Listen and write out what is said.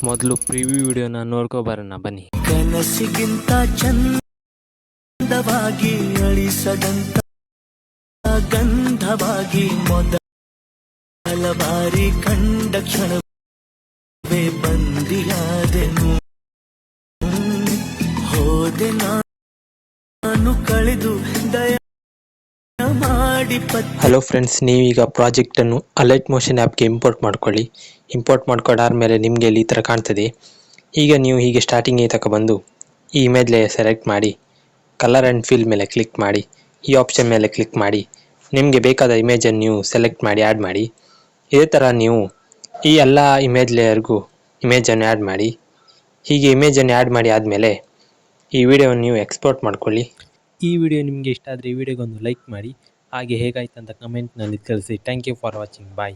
ಮೊದಲು ಪ್ರಿವ್ಯೂ ವಿಡಿಯೋನ ನೋಡ್ಕೊಬರೋಣ ಬನ್ನಿ. ಕನಸಿಗಿಂತ ಚಂದವಾಗಿ ಅಳಿಸದಂತ ಗಂಧವಾಗಿ ಮೊದಲ ಬಾರಿ ಕಂಡ ಕ್ಷಣವೇ ಬಂದಿಯಾದೆನು. ಹೋದೆ ನಾನು ಕಳೆದು ದಯ ಮಾಡಿ. ಹಲೋ ಫ್ರೆಂಡ್ಸ್, ನೀವೀಗ ಪ್ರಾಜೆಕ್ಟನ್ನು ಅಲೈಟ್ ಮೋಷನ್ ಆ್ಯಪ್ಗೆ ಇಂಪೋರ್ಟ್ ಮಾಡ್ಕೊಳ್ಳಿ. ಇಂಪೋರ್ಟ್ ಮಾಡ್ಕೊಂಡಾದ್ಮೇಲೆ ನಿಮಗೆ ಇಲ್ಲಿ ಈ ಥರ ಕಾಣ್ತದೆ. ಈಗ ನೀವು ಹೀಗೆ ಸ್ಟಾರ್ಟಿಂಗಿಗೆ ತಗೊಬಂದು ಈ ಇಮೇಜ್ ಲೇಯರ್ ಸೆಲೆಕ್ಟ್ ಮಾಡಿ, ಕಲರ್ ಆ್ಯಂಡ್ ಫಿಲ್ ಮೇಲೆ ಕ್ಲಿಕ್ ಮಾಡಿ, ಈ ಆಪ್ಷನ್ ಮೇಲೆ ಕ್ಲಿಕ್ ಮಾಡಿ, ನಿಮಗೆ ಬೇಕಾದ ಇಮೇಜನ್ನು ನೀವು ಸೆಲೆಕ್ಟ್ ಮಾಡಿ ಆ್ಯಡ್ ಮಾಡಿ. ಇದೇ ಥರ ನೀವು ಈ ಎಲ್ಲ ಇಮೇಜ್ ಲೇಯರ್ಗೂ ಇಮೇಜನ್ನು ಆ್ಯಡ್ ಮಾಡಿ. ಹೀಗೆ ಇಮೇಜನ್ನು ಆ್ಯಡ್ ಮಾಡಿ ಆದಮೇಲೆ ಈ ವಿಡಿಯೋವನ್ನು ನೀವು ಎಕ್ಸ್ಪೋರ್ಟ್ ಮಾಡ್ಕೊಳ್ಳಿ. ಈ ವಿಡಿಯೋ ನಿಮಗೆ ಇಷ್ಟ ಆದರೆ ಈ ವಿಡಿಯೋಗೊಂದು ಲೈಕ್ ಮಾಡಿ, ಹಾಗೆ ಹೇಗಾಯ್ತು ಅಂತ ಕಮೆಂಟ್ನಲ್ಲಿ ತಿಳಿಸಿ. Thank you for watching. Bye.